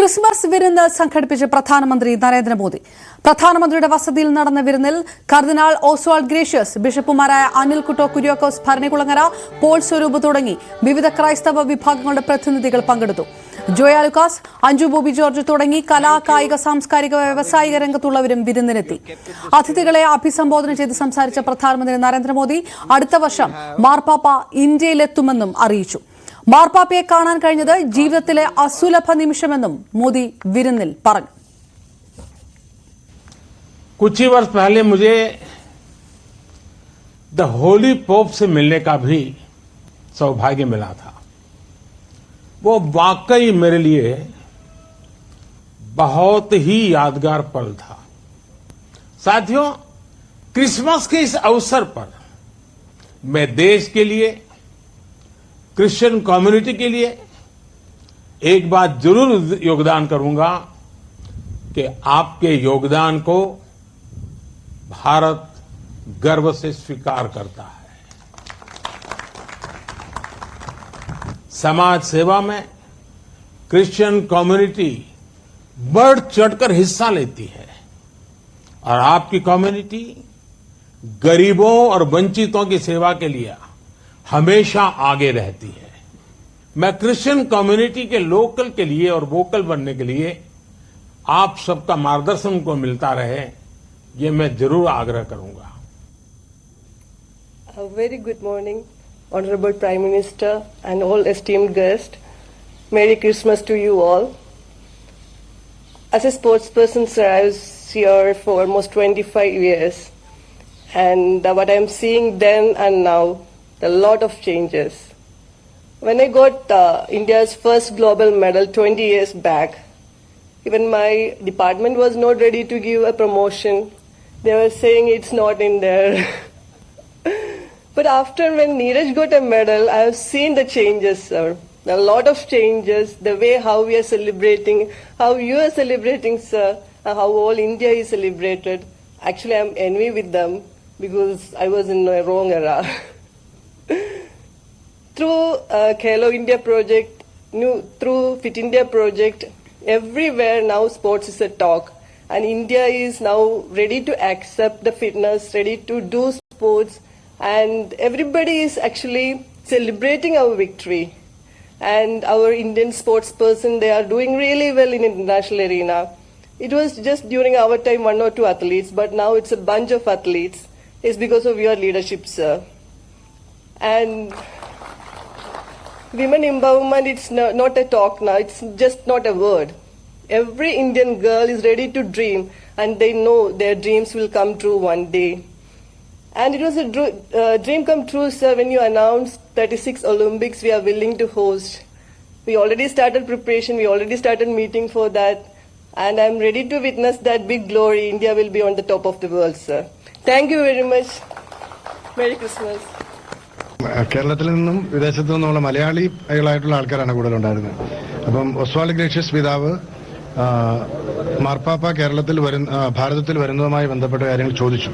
Christmas വിരുന്ന് സംഘടിപ്പിച്ച് പ്രധാനമന്ത്രി നരേന്ദ്രമോദി. പ്രധാനമന്ത്രിയുടെ വസതിയിൽ നടന്ന വിരുന്നിൽ കർദിനാൾ ഓസ്വാൾഡ് ഗ്രേഷ്യസ്, ബിഷപ്പുമാരായ അനിൽ കുട്ടോ കുര്യാക്കോസ് ഭരണികുളങ്ങര, പോൾ സ്വരൂപ് തുടങ്ങി വിവിധ ക്രൈസ്തവ വിഭാഗങ്ങളുടെ പ്രതിനിധികൾ പങ്കെടുത്തു. ജോയ ലുക്കാസ്, അഞ്ജു ബോബി ജോർജ് തുടങ്ങി കലാ, കായിക, സാംസ്കാരിക, വ്യവസായിക രംഗത്തുള്ളവരും വിരുന്നിനെത്തി. അതിഥികളെ അഭിസംബോധന ചെയ്ത് സംസാരിച്ച പ്രധാനമന്ത്രി നരേന്ദ്രമോദി അടുത്ത വർഷം മാർപ്പാപ്പ ഇന്ത്യയിലെത്തുമെന്നും അറിയിച്ചു. മാർപ്പാപ്പയെ കാണാൻ കഴിഞ്ഞത് ജീവിതത്തിലെ അസുലഭ നിമിഷമെന്നും മോദി വിരുന്നിൽ പറഞ്ഞു. कुछ ही वर्ष पहले मुझे द होली पोप से मिलने का भी सौभाग्य मिला था. वो वाकई मेरे लिए बहुत ही यादगार पल था. साथियों, क्रिसमस के इस अवसर पर मैं देश के लिए, क्रिश्चियन कम्युनिटी के लिए एक बात जरूर योगदान करूंगा कि आपके योगदान को भारत गर्व से स्वीकार करता है. समाज सेवा में क्रिश्चियन कम्युनिटी बढ़ चढ़कर हिस्सा लेती है और आपकी कम्युनिटी गरीबों और वंचितों की सेवा के लिए हमेशा आगे रहती है. मैं क्रिश्चियन कम्युनिटी के लोकल के लिए और वोकल बनने के लिए आप सबका मार्गदर्शन को मिलता रहे, ये मैं जरूर आग्रह करूंगा. A very good morning, Honorable Prime Minister and all esteemed guests. Merry Christmas to you all. As a sports person, sir, I was here for almost 25 years, and what I'm seeing then and now, a lot of changes. When I got India's first global medal 20 years back, even my department was not ready to give a promotion. They were saying it's not in there. But after when Neeraj got a medal, I have seen the changes, sir. A lot of changes, the way how we are celebrating, how you are celebrating, sir, and how all India is celebrated. Actually, I'm envy with them because I was in a wrong era. Through Khelo India project, through Fit India project, everywhere now sports is a talk. And India is now ready to accept the fitness, ready to do sports. And everybody is actually celebrating our victory. And our Indian sports person, they are doing really well in international arena. It was just during our time 1 or 2 athletes, but now it's a bunch of athletes. It's because of your leadership, sir. And women empowerment, it's not a talk now, it's just not a word. Every Indian girl is ready to dream, and they know their dreams will come true one day. And it was a dream come true, sir, when you announced 36 Olympics we are willing to host. We already started preparation, we already started meeting for that, and I'm ready to witness that big glory. India will be on the top of the world, sir. Thank you very much. Merry Christmas. കേരളത്തിൽ നിന്നും വിദേശത്തു നിന്നുള്ള മലയാളികളായിട്ടുള്ള ആൾക്കാരാണ് കൂടുതലുണ്ടായിരുന്നത്. അപ്പം Oswald gracious പിതാവ് മാർപ്പാപ്പ ഭാരതത്തിൽ വരുന്നതുമായി ബന്ധപ്പെട്ട കാര്യങ്ങൾ ചോദിച്ചു.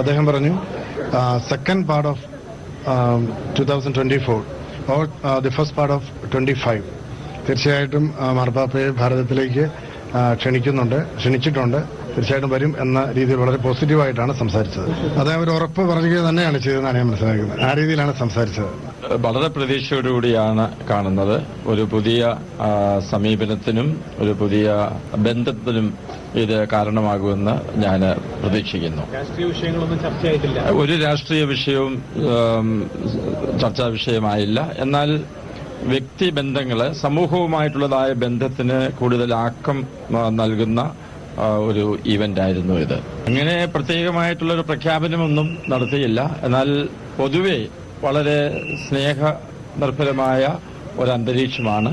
അദ്ദേഹം പറഞ്ഞു second part of 2024 or the first part of 25 തീർച്ചയായിട്ടും മാർപ്പാപ്പയെ ഭാരതത്തിലേക്ക് ക്ഷണിച്ചിട്ടുണ്ട്, തീർച്ചയായിട്ടും വരും എന്ന രീതിയിൽ വളരെ പോസിറ്റീവായിട്ടാണ് സംസാരിച്ചത്. അദ്ദേഹം ഒരു ഉറപ്പ് പറയുക തന്നെയാണ് ചെയ്തതെന്നാണ് ഞാൻ മനസ്സിലാക്കുന്നത്. ആ രീതിയിലാണ് സംസാരിച്ചത്. വളരെ പ്രതീക്ഷയോടുകൂടിയാണ് കാണുന്നത്. ഒരു പുതിയ സമീപനത്തിനും ഒരു പുതിയ ബന്ധത്തിനും ഇത് കാരണമാകുമെന്ന് ഞാൻ പ്രതീക്ഷിക്കുന്നു. രാഷ്ട്രീയ വിഷയങ്ങളൊന്നും ചർച്ചയായിട്ടില്ല. ഒരു രാഷ്ട്രീയ വിഷയവും ചർച്ചാ വിഷയമായില്ല. എന്നാൽ വ്യക്തിബന്ധങ്ങള് സമൂഹവുമായിട്ടുള്ളതായ ബന്ധത്തിന് കൂടുതൽ ആക്കം നൽകുന്ന ഒരു ഈവന്റ് ആയിരുന്നു ഇത്. അങ്ങനെ പ്രത്യേകമായിട്ടുള്ളൊരു പ്രഖ്യാപനമൊന്നും നടത്തിയില്ല. എന്നാൽ പൊതുവെ വളരെ സ്നേഹനിർഭരമായ ഒരു അന്തരീക്ഷമാണ്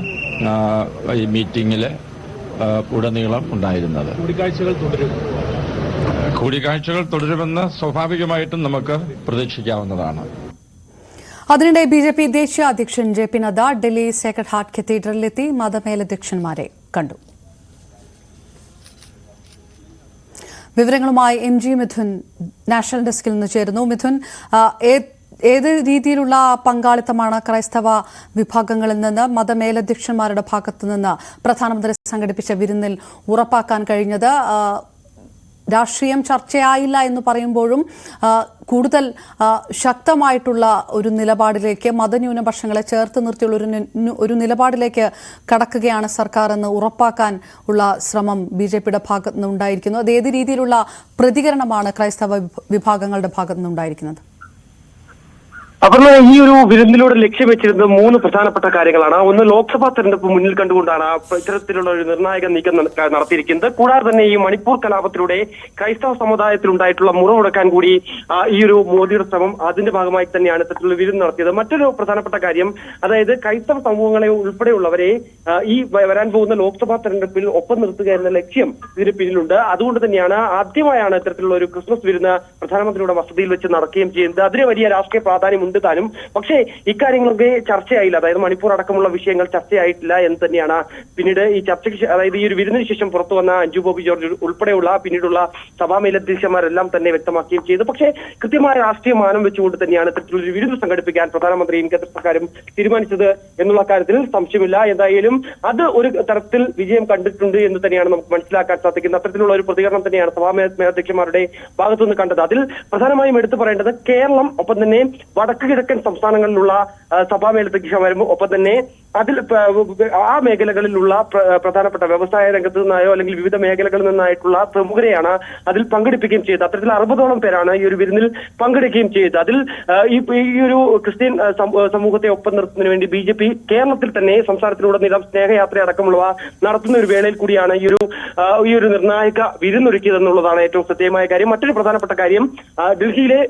ഈ മീറ്റിംഗില് ഉടനീളം ഉണ്ടായിരുന്നത്. കൂടിക്കാഴ്ചകൾ തുടരുമെന്ന് സ്വാഭാവികമായിട്ടും നമുക്ക് പ്രതീക്ഷിക്കാവുന്നതാണ്. അതിനിടെ ബിജെപി ദേശീയ അധ്യക്ഷൻ J P Nadda Delhi sacred heart കത്തീഡ്രലിലെത്തി മതമേലധ്യക്ഷന്മാരെ കണ്ടു. വിവരങ്ങളുമായി എം ജി മിഥുൻ നാഷണൽ ഡെസ്കിൽ നിന്ന് ചേരുന്നു. മിഥുൻ, ഏത് രീതിയിലുള്ള പങ്കാളിത്തമാണ് ക്രൈസ്തവ വിഭാഗങ്ങളിൽ നിന്ന് മതമേലധ്യക്ഷന്മാരുടെ ഭാഗത്തു നിന്ന് പ്രധാനമന്ത്രി സംഘടിപ്പിച്ച വിരുന്നിൽ ഉറപ്പാക്കാൻ കഴിഞ്ഞത്? രാഷ്ട്രീയം ചർച്ചയായില്ല എന്ന് പറയുമ്പോഴും കൂടുതൽ ശക്തമായിട്ടുള്ള ഒരു നിലപാടിലേക്ക്, മതന്യൂനപക്ഷങ്ങളെ ചേർത്ത് നിർത്തിയുള്ള ഒരു നിലപാടിലേക്ക് കടക്കുകയാണ് സർക്കാർ എന്ന് ഉറപ്പാക്കാൻ ഉള്ള ശ്രമം BJPയുടെ ഭാഗത്തു നിന്നുണ്ടായിരിക്കുന്നു. അത് ഏത് രീതിയിലുള്ള പ്രതികരണമാണ് ക്രൈസ്തവ വിഭാഗങ്ങളുടെ ഭാഗത്തു നിന്നുണ്ടായിരിക്കുന്നത്? അപർണ, ഈ ഒരു വിരുന്നിലൂടെ ലക്ഷ്യം വെച്ചിരുന്നത് 3 പ്രധാനപ്പെട്ട കാര്യങ്ങളാണ്. ഒന്ന്, ലോക്സഭാ തെരഞ്ഞെടുപ്പ് മുന്നിൽ കണ്ടുകൊണ്ടാണ് ഇത്തരത്തിലുള്ള ഒരു നിർണായക നീക്കം നടത്തിയിരിക്കുന്നത്. കൂടാതെ തന്നെ ഈ മണിപ്പൂർ കലാപത്തിലൂടെ ക്രൈസ്തവ സമുദായത്തിലുണ്ടായിട്ടുള്ള മുറമുടക്കാൻ കൂടി ഈ ഒരു മോദിയുടെ ശ്രമം, അതിന്റെ ഭാഗമായി തന്നെയാണ് ഇത്തരത്തിലുള്ള വിരുന്ന് നടത്തിയത്. മറ്റൊരു പ്രധാനപ്പെട്ട കാര്യം, അതായത് ക്രൈസ്തവ സമൂഹങ്ങളെ ഉൾപ്പെടെയുള്ളവരെ ഈ വരാൻ പോകുന്ന ലോക്സഭാ തെരഞ്ഞെടുപ്പിൽ ഒപ്പം നിർത്തുക എന്ന ലക്ഷ്യം ഇതിന് പിന്നിലുണ്ട്. അതുകൊണ്ട് തന്നെയാണ് ആദ്യമായാണ് ഇത്തരത്തിലുള്ള ഒരു ക്രിസ്മസ് വിരുന്ന് പ്രധാനമന്ത്രിയുടെ വസതിയിൽ വെച്ച് നടക്കുകയും ചെയ്യുന്നത്. അതിന് വലിയ രാഷ്ട്രീയ പ്രാധാന്യം ഉണ്ട് താനും. പക്ഷേ ഇക്കാര്യങ്ങളൊക്കെ ചർച്ചയായില്ല. അതായത് മണിപ്പൂർ അടക്കമുള്ള വിഷയങ്ങൾ ചർച്ചയായിട്ടില്ല എന്ന് തന്നെയാണ് പിന്നീട് ഈ ചർച്ചയ്ക്ക്, അതായത് ഈ ഒരു വിരുന്നിന് ശേഷം പുറത്തു വന്ന അഞ്ജു ബോബി ജോർജ് ഉൾപ്പെടെയുള്ള പിന്നീടുള്ള സഭാ മേലധ്യക്ഷന്മാരെല്ലാം തന്നെ വ്യക്തമാക്കുകയും ചെയ്തു. പക്ഷേ കൃത്യമായ രാഷ്ട്രീയ മാനം വെച്ചുകൊണ്ട് തന്നെയാണ് ഇത്തരത്തിലൊരു വിരുന്ന് സംഘടിപ്പിക്കാൻ പ്രധാനമന്ത്രിയും കേന്ദ്ര സർക്കാരും തീരുമാനിച്ചത് എന്നുള്ള കാര്യത്തിൽ സംശയമില്ല. എന്തായാലും അത് ഒരു തരത്തിൽ വിജയം കണ്ടിട്ടുണ്ട് എന്ന് തന്നെയാണ് നമുക്ക് മനസ്സിലാക്കാൻ സാധിക്കുന്നത്. അത്തരത്തിലുള്ള ഒരു പ്രതികരണം തന്നെയാണ് സഭാ മേലധ്യക്ഷന്മാരുടെ ഭാഗത്തുനിന്ന് കണ്ടത്. അതിൽ പ്രധാനമായും എടുത്തു പറയേണ്ടത് കേരളം, ഒപ്പം തന്നെ വടക്ക് കിഴക്കൻ സംസ്ഥാനങ്ങളിലുള്ള സഭാ മേലധ്യക്ഷന്മാരും, ഒപ്പം തന്നെ അതിൽ ആ മേഖലകളിലുള്ള പ്രധാനപ്പെട്ട വ്യവസായ രംഗത്ത് നിന്നായോ അല്ലെങ്കിൽ വിവിധ മേഖലകളിൽ നിന്നായിട്ടുള്ള പ്രമുഖരെയാണ് അതിൽ പങ്കെടുപ്പിക്കുകയും ചെയ്തത്. അത്തരത്തിൽ 60ഓളം പേരാണ് ഈ ഒരു വിരുന്നിൽ പങ്കെടുക്കുകയും ചെയ്തത്. അതിൽ ഈ ഒരു ക്രിസ്ത്യൻ സമൂഹത്തെ ഒപ്പം നിർത്തുന്നതിന് വേണ്ടി BJP കേരളത്തിൽ തന്നെ സംസ്ഥാനത്തിലുടനീളം സ്നേഹയാത്ര അടക്കമുള്ളവ നടത്തുന്ന ഒരു വേളയിൽ കൂടിയാണ് ഈ ഒരു നിർണായക വിരുന്നൊരുക്കിയതെന്നുള്ളതാണ് ഏറ്റവും ശ്രദ്ധേയമായ കാര്യം. മറ്റൊരു പ്രധാനപ്പെട്ട കാര്യം, ഡൽഹിയിലെ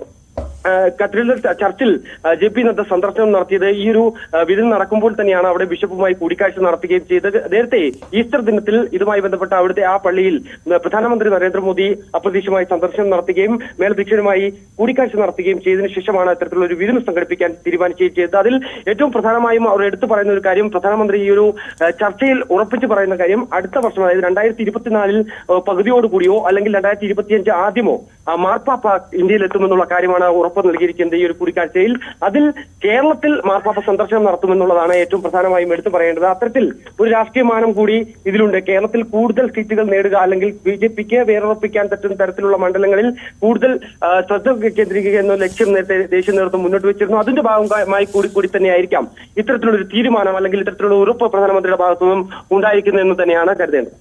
കത്തീഡ്രൽ ചർച്ചിൽ JP നദ്ദ സന്ദർശനം നടത്തിയത് ഈ ഒരു വിരുന്ന് നടക്കുമ്പോൾ തന്നെയാണ്. അവിടെ ബിഷപ്പുമായി കൂടിക്കാഴ്ച നടത്തുകയും ചെയ്തത്. നേരത്തെ ഈസ്റ്റർ ദിനത്തിൽ ഇതുമായി ബന്ധപ്പെട്ട അവിടുത്തെ ആ പള്ളിയിൽ പ്രധാനമന്ത്രി നരേന്ദ്രമോദി അപ്രതീക്ഷിതമായി സന്ദർശനം നടത്തുകയും മേലധ്യക്ഷനുമായി കൂടിക്കാഴ്ച നടത്തുകയും ചെയ്തതിനു ശേഷമാണ് ഇത്തരത്തിലുള്ള ഒരു വിരുന്ന് സംഘടിപ്പിക്കാൻ തീരുമാനിക്കുകയും ചെയ്തത്. അതിൽ ഏറ്റവും പ്രധാനമായും അവർ എടുത്തു പറയുന്ന ഒരു കാര്യം, പ്രധാനമന്ത്രി ഈ ഒരു ചർച്ചയിൽ ഉറപ്പിച്ചു പറയുന്ന കാര്യം, അടുത്ത വർഷം, അതായത് 2024 പകുതിയോടുകൂടിയോ അല്ലെങ്കിൽ 2025 ആദ്യമോ മാർപ്പാപ്പ ഇന്ത്യയിൽ എത്തുമെന്നുള്ള കാര്യമാണ് ഉറപ്പ് നൽകിയിരിക്കുന്നത് ഈ ഒരു കൂടിക്കാഴ്ചയിൽ. അതിൽ കേരളത്തിൽ മാർപ്പാപ്പ സന്ദർശനം നടത്തുമെന്നുള്ളതാണ് ഏറ്റവും പ്രധാനമായും എടുത്തു പറയേണ്ടത്. അത്തരത്തിൽ ഒരു രാഷ്ട്രീയ മാനം കൂടി ഇതിലുണ്ട്. കേരളത്തിൽ കൂടുതൽ സീറ്റുകൾ നേടുക, അല്ലെങ്കിൽ BJPക്ക് വേറുറപ്പിക്കാൻ പറ്റുന്ന തരത്തിലുള്ള മണ്ഡലങ്ങളിൽ കൂടുതൽ ശ്രദ്ധ കേന്ദ്രീകരിക്കുക എന്ന ലക്ഷ്യം നേരത്തെ ദേശീയ നേതൃത്വം മുന്നോട്ട് വെച്ചിരുന്നു. അതിന്റെ ഭാഗമായി കൂടി തന്നെയായിരിക്കാം ഇത്തരത്തിലുള്ള ഒരു തീരുമാനം അല്ലെങ്കിൽ ഇത്തരത്തിലുള്ള ഉറപ്പ് പ്രധാനമന്ത്രിയുടെ ഭാഗത്തുനിന്നും ഉണ്ടായിരിക്കുന്നതെന്ന് തന്നെയാണ് കരുതേണ്ടത്.